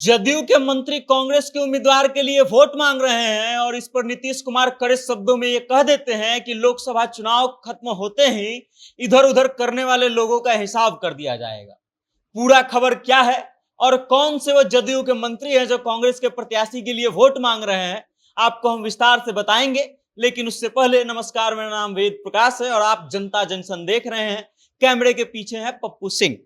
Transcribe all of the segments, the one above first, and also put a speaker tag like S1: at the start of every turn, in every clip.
S1: जदयू के मंत्री कांग्रेस के उम्मीदवार के लिए वोट मांग रहे हैं और इस पर नीतीश कुमार कड़े शब्दों में ये कह देते हैं कि लोकसभा चुनाव खत्म होते ही इधर उधर करने वाले लोगों का हिसाब कर दिया जाएगा। पूरा खबर क्या है और कौन से वो जदयू के मंत्री हैं जो कांग्रेस के प्रत्याशी के लिए वोट मांग रहे हैं, आपको हम विस्तार से बताएंगे। लेकिन उससे पहले नमस्कार, मेरा नाम वेद प्रकाश है और आप जनता जंक्शन देख रहे हैं। कैमरे के पीछे है पप्पू सिंह।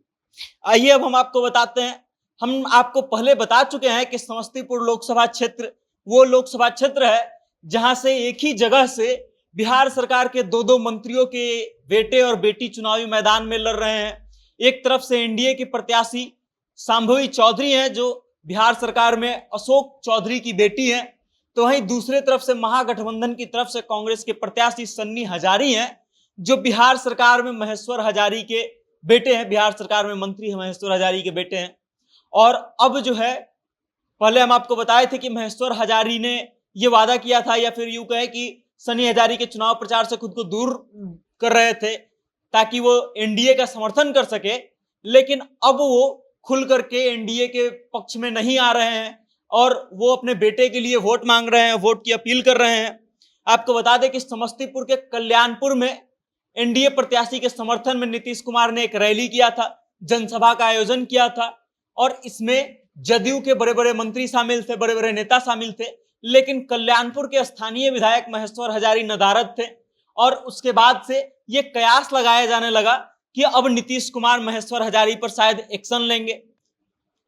S1: आइए अब हम आपको बताते हैं। हम आपको पहले बता चुके हैं कि समस्तीपुर लोकसभा क्षेत्र वो लोकसभा क्षेत्र है जहां से एक ही जगह से बिहार सरकार के दो मंत्रियों के बेटे और बेटी चुनावी मैदान में लड़ रहे हैं। एक तरफ से एनडीए की प्रत्याशी शांभवी चौधरी हैं जो बिहार सरकार में अशोक चौधरी की बेटी हैं, तो वहीं दूसरे तरफ से महागठबंधन की तरफ से कांग्रेस के प्रत्याशी सन्नी हजारी हैं जो बिहार सरकार में महेश्वर हजारी के बेटे हैं। बिहार सरकार में मंत्री महेश्वर हजारी के बेटे हैं। और अब जो है, पहले हम आपको बताए थे कि महेश्वर हजारी ने यह वादा किया था या फिर यूं कहे कि सन्नी हजारी के चुनाव प्रचार से खुद को दूर कर रहे थे ताकि वो एनडीए का समर्थन कर सके, लेकिन अब वो खुल करके एनडीए के पक्ष में नहीं आ रहे हैं और वो अपने बेटे के लिए वोट मांग रहे हैं, वोट की अपील कर रहे हैं। आपको बता दें कि समस्तीपुर के कल्याणपुर में एनडीए प्रत्याशी के समर्थन में नीतीश कुमार ने एक रैली किया था, जनसभा का आयोजन किया था और इसमें जदयू के बड़े बड़े मंत्री शामिल थे, बड़े बड़े नेता शामिल थे, लेकिन कल्याणपुर के स्थानीय विधायक महेश्वर हजारी नदारद थे। और उसके बाद से यह कयास लगाया जाने लगा कि अब नीतीश कुमार महेश्वर हजारी पर शायद एक्शन लेंगे।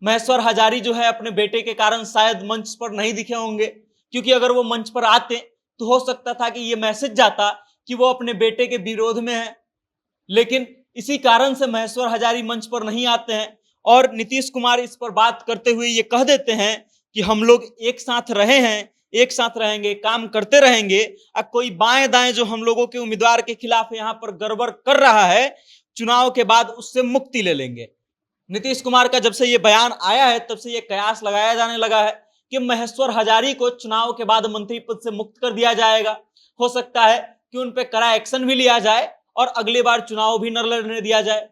S1: महेश्वर हजारी जो है अपने बेटे के कारण शायद मंच पर नहीं दिखे होंगे, क्योंकि अगर वो मंच पर आते तो हो सकता था कि ये मैसेज जाता कि वो अपने बेटे के विरोध में है, लेकिन इसी कारण से महेश्वर हजारी मंच पर नहीं आते हैं। और नीतीश कुमार इस पर बात करते हुए ये कह देते हैं कि हम लोग एक साथ रहे हैं, एक साथ रहेंगे, काम करते रहेंगे। अब कोई बाएं दाएं जो हम लोगों के उम्मीदवार के खिलाफ यहाँ पर गड़बड़ कर रहा है, चुनाव के बाद उससे मुक्ति ले लेंगे। नीतीश कुमार का जब से ये बयान आया है तब से ये कयास लगाया जाने लगा है कि महेश्वर हजारी को चुनाव के बाद मंत्री पद से मुक्त कर दिया जाएगा। हो सकता है कि उन पर कड़ा एक्शन भी लिया जाए और अगली बार चुनाव भी न लड़ने दिया जाए।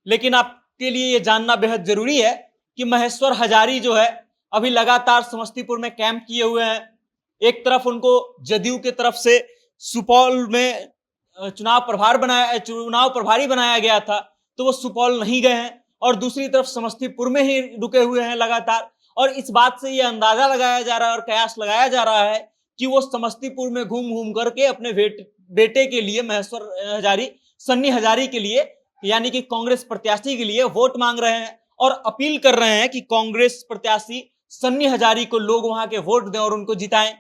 S1: लेकिन आपके लिए ये जानना बेहद जरूरी है कि महेश्वर हजारी जो है अभी लगातार समस्तीपुर में कैंप किए हुए हैं। एक तरफ उनको जदयू की तरफ से सुपौल में चुनाव प्रभारी बनाया गया था, तो वो सुपौल नहीं गए हैं और दूसरी तरफ समस्तीपुर में ही रुके हुए हैं लगातार। और इस बात से ये अंदाजा लगाया जा रहा है और कयास लगाया जा रहा है कि वो समस्तीपुर में घूम घूम करके अपने बेटे के लिए महेश्वर हजारी, सन्नी हजारी के लिए, यानी कि कांग्रेस प्रत्याशी के लिए वोट मांग रहे हैं और अपील कर रहे हैं कि कांग्रेस प्रत्याशी सन्नी हजारी को लोग वहां के वोट दें और उनको जिताएं।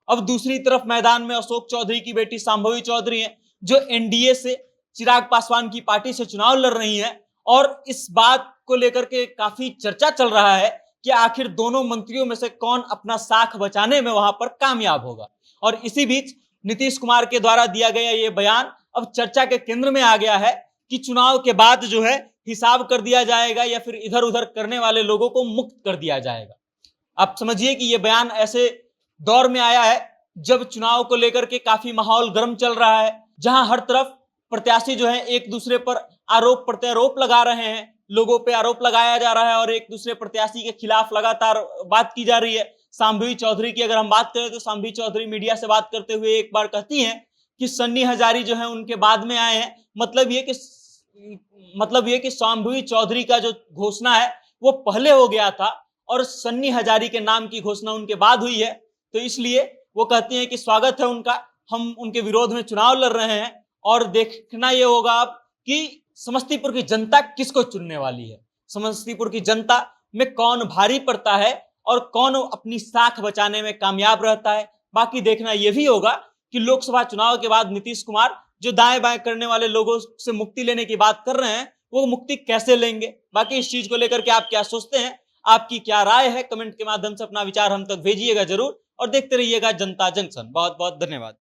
S1: अब दूसरी तरफ मैदान में अशोक चौधरी की बेटी शांभवी चौधरी हैं जो एनडीए से चिराग पासवान की पार्टी से चुनाव लड़ रही हैं और इस बात को लेकर के काफी चर्चा चल रहा है कि आखिर दोनों मंत्रियों में से कौन अपना साख बचाने में वहां पर कामयाब होगा। और इसी बीच नीतीश कुमार के द्वारा दिया गया ये बयान अब चर्चा के केंद्र में आ गया है कि चुनाव के बाद जो है हिसाब कर दिया जाएगा या फिर इधर उधर करने वाले लोगों को मुक्त कर दिया जाएगा। आप समझिए कि यह बयान ऐसे दौर में आया है जब चुनाव को लेकर के काफी माहौल गर्म चल रहा है, जहां हर तरफ प्रत्याशी जो है एक दूसरे पर आरोप प्रत्यारोप लगा रहे हैं, लोगों पे आरोप लगाया जा रहा है और एक दूसरे प्रत्याशी के खिलाफ लगातार बात की जा रही है। शांभवी चौधरी की अगर हम बात करें तो शांभवी चौधरी मीडिया से बात करते हुए एक बार कहती हैं कि सन्नी हजारी जो है उनके बाद में आए हैं। मतलब ये कि शांभवी चौधरी का जो घोषणा है वो पहले हो गया था और सन्नी हजारी के नाम की घोषणा उनके बाद हुई है, तो इसलिए वो कहती हैं कि स्वागत है उनका, हम उनके विरोध में चुनाव लड़ रहे हैं और देखना ये होगा अब कि समस्तीपुर की जनता किसको चुनने वाली है, समस्तीपुर की जनता में कौन भारी पड़ता है और कौन अपनी साख बचाने में कामयाब रहता है। बाकी देखना यह भी होगा कि लोकसभा चुनाव के बाद नीतीश कुमार जो दाएं बाएं करने वाले लोगों से मुक्ति लेने की बात कर रहे हैं वो मुक्ति कैसे लेंगे। बाकी इस चीज को लेकर के आप क्या सोचते हैं, आपकी क्या राय है, कमेंट के माध्यम से अपना विचार हम तक भेजिएगा जरूर और देखते रहिएगा जनता जंक्शन। बहुत बहुत धन्यवाद।